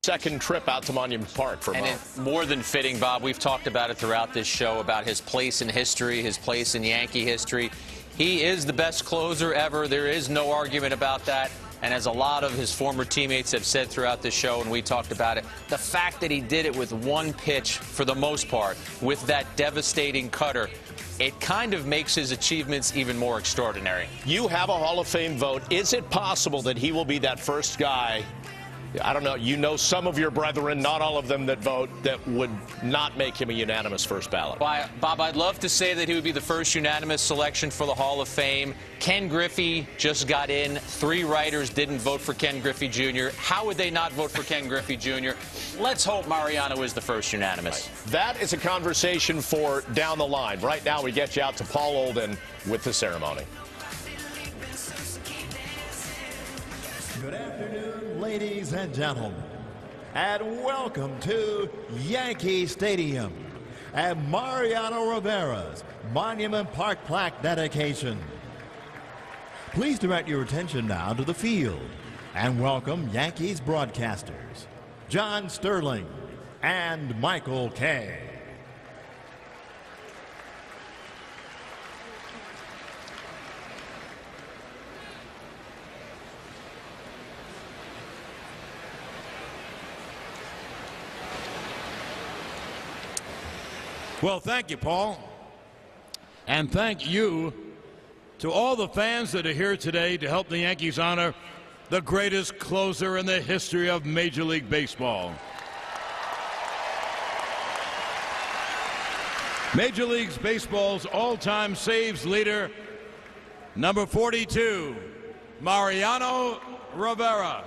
second trip out to Monument Park for Mo. And it's more than fitting, Bob. We've talked about it throughout this show, about his place in history, his place in Yankee history. He is the best closer ever. There is no argument about that. And as a lot of his former teammates have said throughout the show, and we talked about it, the fact that he did it with one pitch for the most part, with that devastating cutter, it kind of makes his achievements even more extraordinary. You have a Hall of Fame vote. Is it possible that he will be that first guy? I don't know. You know some of your brethren, not all of them that vote, that would not make him a unanimous first ballot. Bob, I'd love to say that he would be the first unanimous selection for the Hall of Fame. Ken Griffey just got in. 3 writers didn't vote for Ken Griffey Jr. How would they not vote for Ken Griffey Jr.? Let's hope Mariano is the first unanimous. Right. That is a conversation for down the line. Right now, we get you out to Paul Olden with the ceremony. Good afternoon, ladies and gentlemen, and welcome to Yankee Stadium at Mariano Rivera's Monument Park plaque dedication. Please direct your attention now to the field and welcome Yankees broadcasters John Sterling and Michael Kay. Well, thank you, Paul. And thank you to all the fans that are here today to help the Yankees honor the greatest closer in the history of Major League Baseball. Major League Baseball's all-time saves leader, number 42, Mariano Rivera.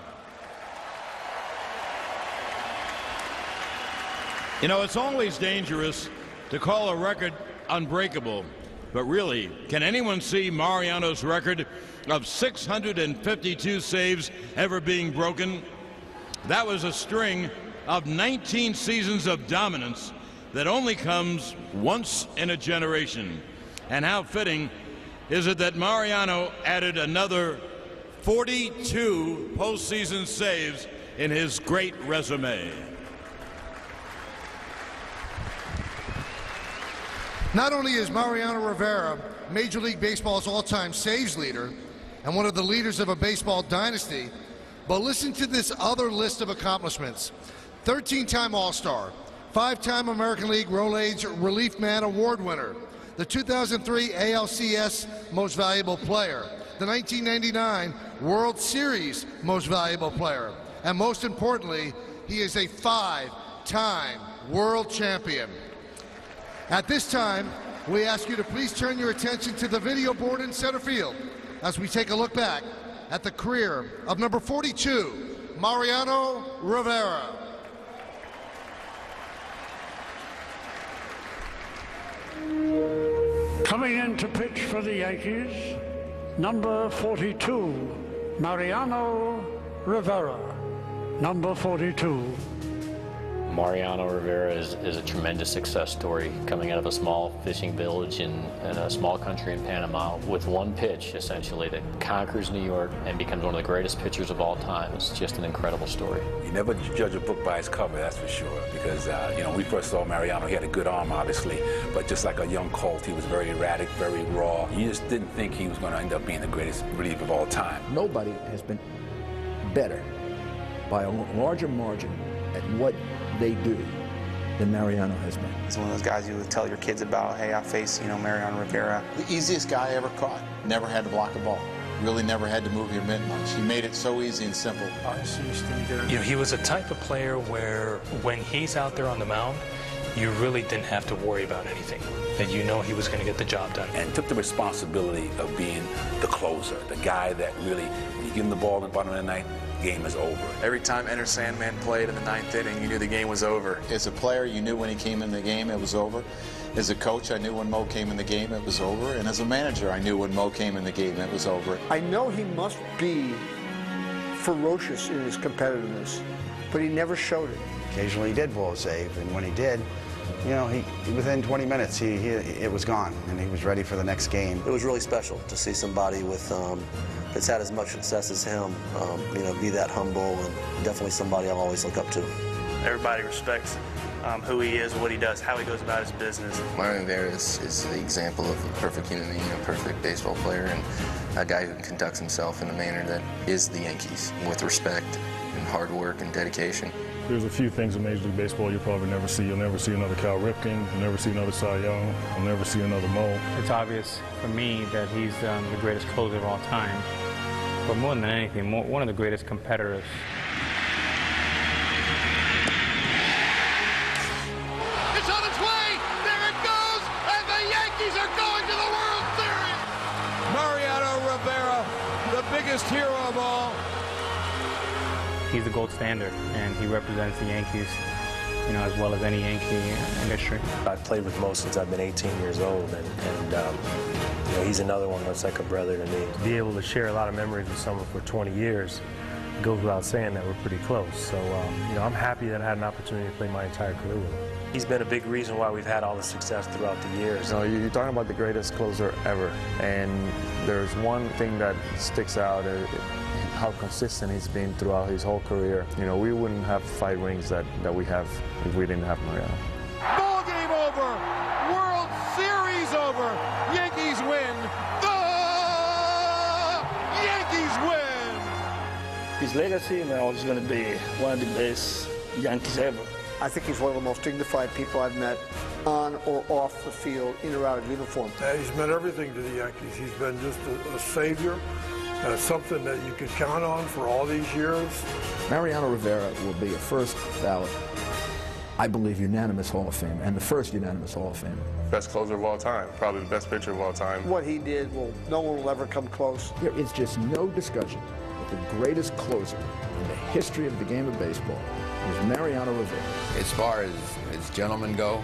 You know, it's always dangerous to call a record unbreakable, but really, can anyone see Mariano's record of 652 saves ever being broken? That was a string of 19 seasons of dominance that only comes once in a generation. And how fitting is it that Mariano added another 42 postseason saves in his great resume. Not only is Mariano Rivera Major League Baseball's all-time saves leader and one of the leaders of a baseball dynasty, but listen to this other list of accomplishments. 13-time All-Star, 5-time American League Roll-Age Relief Man Award winner, the 2003 ALCS Most Valuable Player, the 1999 World Series Most Valuable Player, and most importantly, he is a 5-time World Champion. At this time, we ask you to please turn your attention to the video board in center field as we take a look back at the career of number 42, Mariano Rivera. Coming in to pitch for the Yankees, number 42, Mariano Rivera. Number 42. Mariano Rivera is a tremendous success story, coming out of a small fishing village in a small country in Panama with one pitch, essentially, that conquers New York and becomes one of the greatest pitchers of all time. It's just an incredible story. You never judge a book by its cover, that's for sure, because, you know, when we first saw Mariano, he had a good arm, obviously, but just like a young Colt, he was very erratic, very raw. You just didn't think he was going to end up being the greatest reliever of all time. Nobody has been better by a larger margin at what they do than Mariano has been. He's one of those guys you would tell your kids about. Hey, I faced, Mariano Rivera. The easiest guy I ever caught. Never had to block a ball. Really never had to move your mitt much. He made it so easy and simple. He was a type of player where when he's out there on the mound, you really didn't have to worry about anything. That he was going to get the job done. And took the responsibility of being the closer, the guy that really, when you give him the ball in the bottom of the ninth, game is over. Every time Enter Sandman played in the ninth inning, you knew the game was over. As a player, you knew when he came in the game, it was over. As a coach, I knew when Mo came in the game, it was over. And as a manager, I knew when Mo came in the game, it was over. I know he must be ferocious in his competitiveness, but he never showed it. Occasionally he did blow a save, and when he did, he within 20 minutes, it was gone, and he was ready for the next game. It was really special to see somebody with that's had as much success as him, you know, be that humble, and definitely somebody I'll always look up to. Everybody respects who he is, what he does, how he goes about his business. Mariano Rivera is the example of a perfect human being, a perfect baseball player, and a guy who conducts himself in a manner that is the Yankees, with respect and hard work and dedication. There's a few things in Major League Baseball you'll probably never see. You'll never see another Cal Ripken. You'll never see another Cy Young. You'll never see another Mo. It's obvious for me that he's the greatest closer of all time. But more than anything, one of the greatest competitors. It's on its way! There it goes! And the Yankees are going to the World Series! Mariano Rivera, the biggest hero of all. He's the gold standard, and he represents the Yankees, you know, as well as any Yankee in history. I've played with Mo since I've been 18 years old, and you know, he's another one that's like a brother to me. Be able to share a lot of memories with someone for 20 years goes without saying that we're pretty close. So, you know, I'm happy that I had an opportunity to play my entire career with him. He's been a big reason why we've had all the success throughout the years. You know, you're talking about the greatest closer ever, and there's one thing that sticks out, how consistent he's been throughout his whole career. You know, we wouldn't have 5 rings that we have if we didn't have Mariano. Ball game over! World Series over! Yankees win! The Yankees win! His legacy now is going to be one of the best Yankees ever. I think he's one of the most dignified people I've met on or off the field, in or out of uniform. He's meant everything to the Yankees. He's been just a savior, something that you could count on for all these years. Mariano Rivera will be a first ballot, I believe, unanimous Hall of Fame, and the first unanimous Hall of Fame. Best closer of all time, probably the best pitcher of all time. What he did, no one will ever come close. There is just no discussion that the greatest closer in the history of the game of baseball is Mariano Rivera. As far as gentlemen go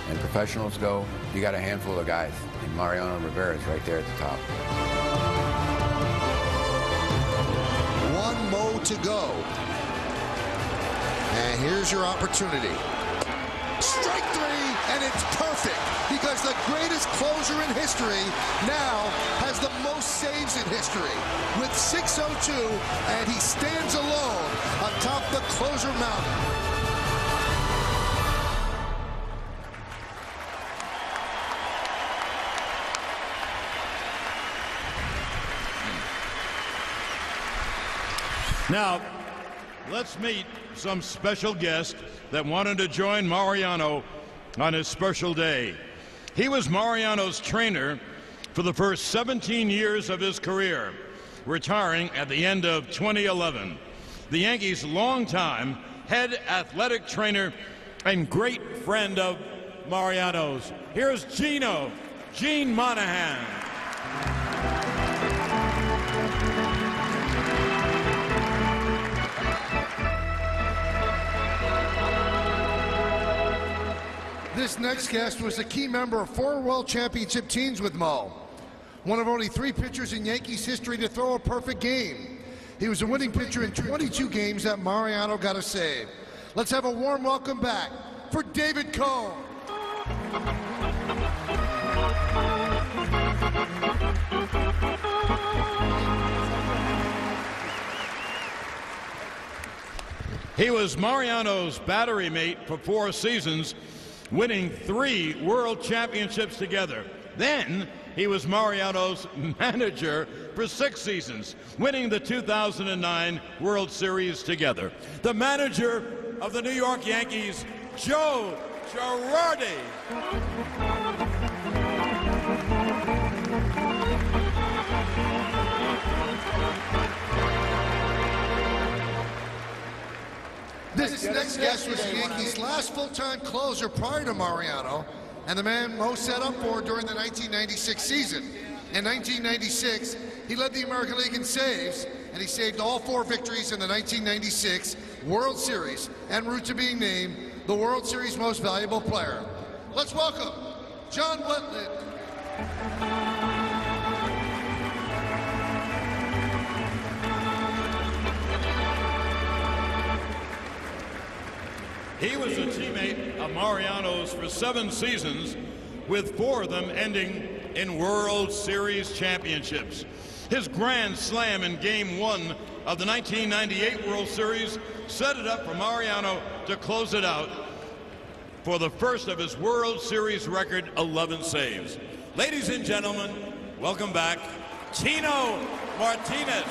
and professionals go, you got a handful of guys, and Mariano Rivera is right there at the top. One Mo to go. And here's your opportunity. Strike 3, and it's perfect because the greatest closer in history now has the most saves in history with 602, and he stands alone atop the closer mountain. Now, let's meet some special guest that wanted to join Mariano on his special day. He was Mariano's trainer for the first 17 years of his career, retiring at the end of 2011. The Yankees' longtime head athletic trainer and great friend of Mariano's. Here's Gene Monahan. This next guest was a key member of 4 World Championship teams with Mo. One of only 3 pitchers in Yankees history to throw a perfect game. He was a winning pitcher in 22 games that Mariano got a save. Let's have a warm welcome back for David Cohn. He was Mariano's battery mate for 4 seasons, winning 3 World Championships together. Then he was Mariano's manager for 6 seasons, winning the 2009 World Series together. The manager of the New York Yankees, Joe Girardi. This next guest was the Yankees' last full-time closer prior to Mariano, and the man Mo set up for during the 1996 season. In 1996, he led the American League in saves, and he saved all 4 victories in the 1996 World Series, en route to being named the World Series Most Valuable Player. Let's welcome John Wetland. He was a teammate of Mariano's for 7 seasons, with 4 of them ending in World Series championships. His grand slam in Game 1 of the 1998 World Series set it up for Mariano to close it out for the first of his World Series record 11 saves. Ladies and gentlemen, welcome back, Tino Martinez.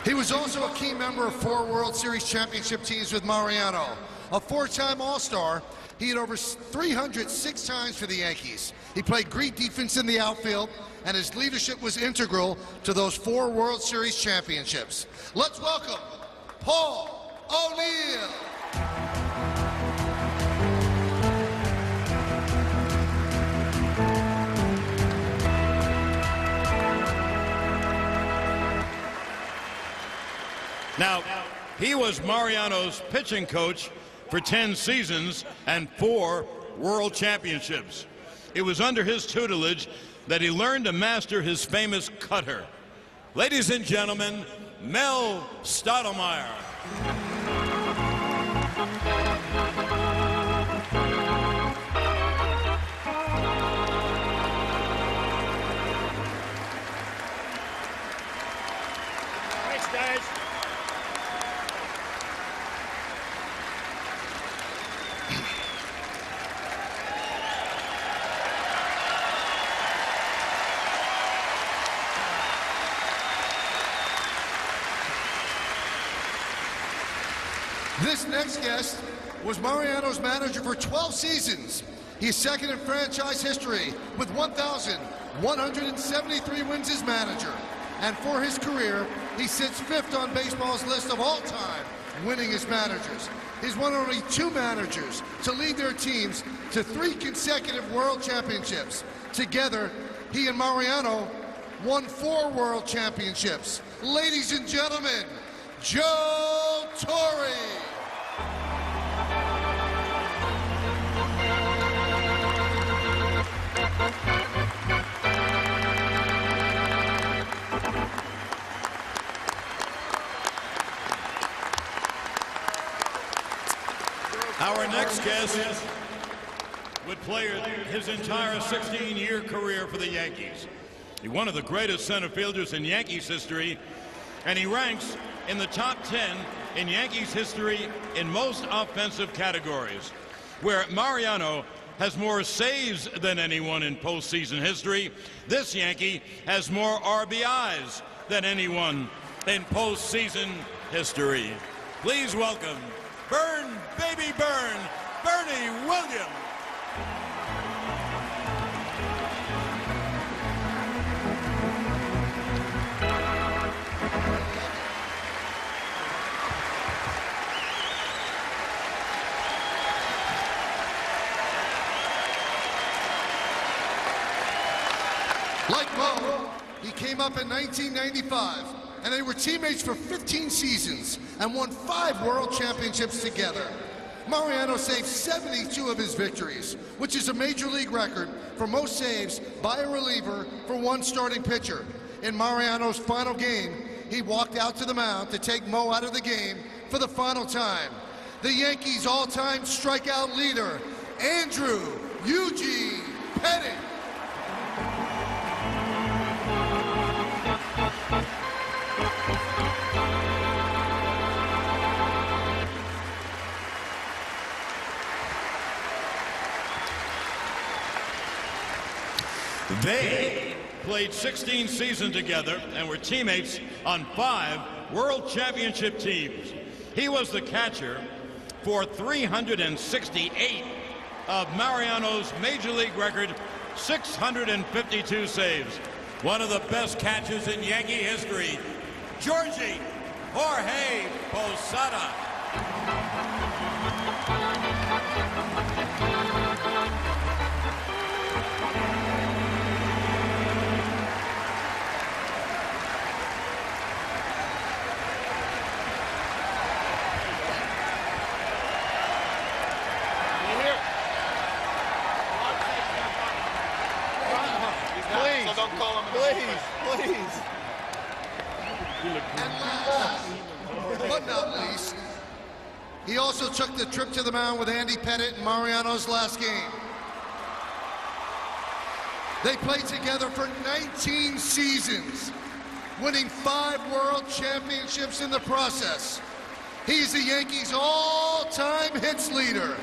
He was also a key member of 4 World Series championship teams with Mariano. A 4-time All-Star, he hit over 306 times for the Yankees. He played great defense in the outfield, and his leadership was integral to those 4 World Series championships. Let's welcome Paul O'Neill. Now, he was Mariano's pitching coach for 10 seasons and 4 world championships. It was under his tutelage that he learned to master his famous cutter. Ladies and gentlemen, Mel Stottlemyre. Thanks, guys. This next guest was Mariano's manager for 12 seasons. He's second in franchise history with 1,173 wins as manager. And for his career, he sits 5th on baseball's list of all time winning as managers. He's one of only 2 managers to lead their teams to 3 consecutive world championships. Together, he and Mariano won 4 world championships. Ladies and gentlemen, Joe Torre. Our next guest would play his entire 16-year career for the Yankees. He's one of the greatest center fielders in Yankees history, and he ranks in the top 10 in Yankees history in most offensive categories, where Mariano has more saves than anyone in postseason history. This Yankee has more RBIs than anyone in postseason history. Please welcome Burn, Baby Burn, Bernie Williams. Like Mo, he came up in 1995, and they were teammates for 15 seasons and won 5 world championships together. Mariano saved 72 of his victories, which is a major league record for most saves by a reliever for one starting pitcher. In Mariano's final game, he walked out to the mound to take Mo out of the game for the final time. The Yankees' all-time strikeout leader, Andrew Eugene Pettit. They played 16 seasons together and were teammates on 5 world championship teams. He was the catcher for 368 of Mariano's major league record 652 saves. One of the best catchers in Yankee history, Jorge Posada. Don't call him. Please. And last, also took the trip to the mound with Andy Pettitte in Mariano's last game. They played together for 19 seasons, winning 5 World Championships in the process. He's the Yankees' all-time hits leader.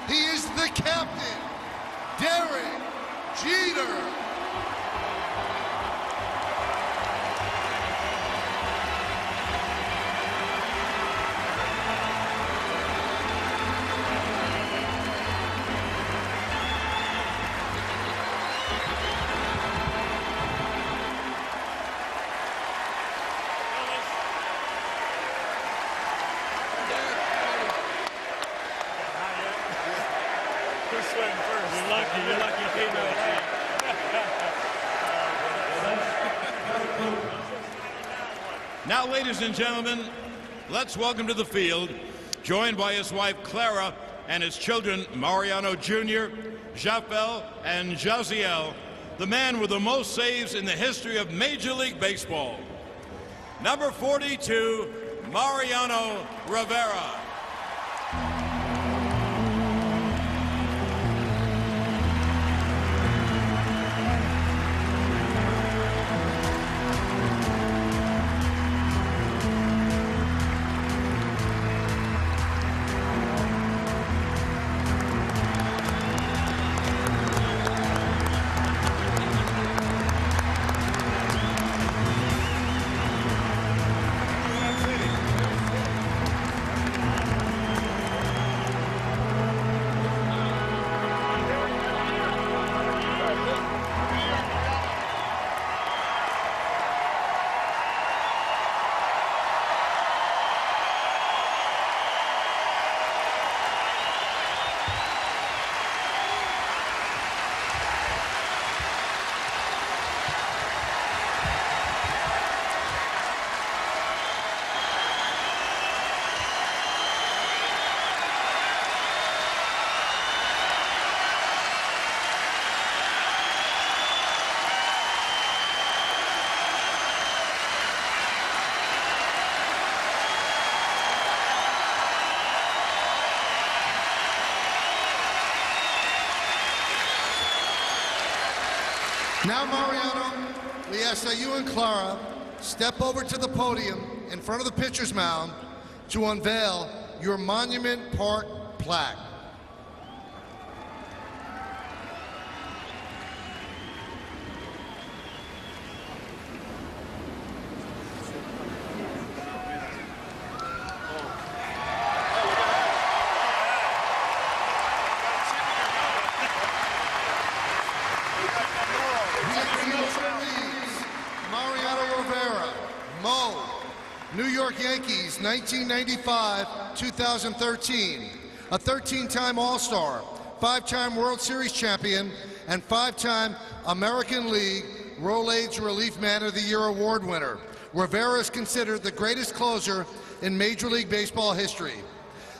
He is the captain, Derek Jeter. Now, ladies and gentlemen, let's welcome to the field, joined by his wife Clara and his children Mariano Jr., Jafel, and Jaziel, the man with the most saves in the history of Major League Baseball. Number 42, Mariano Rivera. Now, Mariano, we ask that you and Clara step over to the podium in front of the pitcher's mound to unveil your Monument Park plaque. Mariano Rivera, Mo, New York Yankees, 1995-2013, a 13-time All-Star, 5-time World Series champion, and 5-time American League Rolaids Relief Man of the Year award winner. Rivera is considered the greatest closer in Major League Baseball history.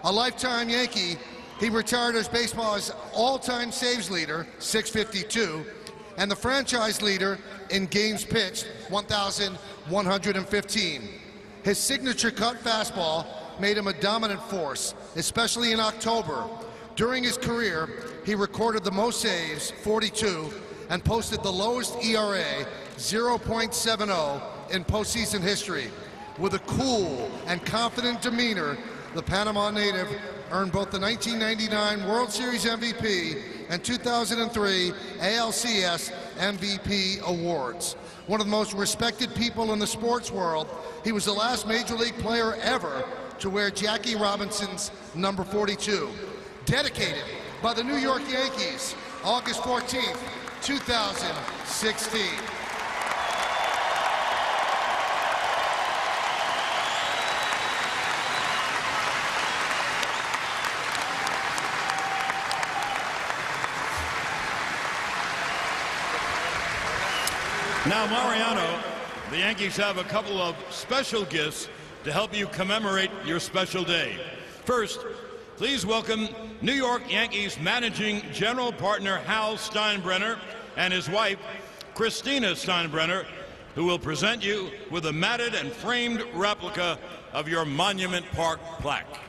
A lifetime Yankee, he retired as baseball's all-time saves leader, 652, and the franchise leader in games pitched, 1,115. His signature cut fastball made him a dominant force, especially in October. During his career, he recorded the most saves, 42, and posted the lowest ERA, 0.70, in postseason history. With a cool and confident demeanor, the Panama native earned both the 1999 World Series MVP and 2003 ALCS MVP awards. One of the most respected people in the sports world, he was the last Major League player ever to wear Jackie Robinson's number 42. Dedicated by the New York Yankees, August 14th, 2016. Now, Mariano, the Yankees have a couple of special gifts to help you commemorate your special day. First, please welcome New York Yankees managing general partner Hal Steinbrenner and his wife, Christina Steinbrenner, who will present you with a matted and framed replica of your Monument Park plaque.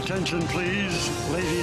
Attention, please, ladies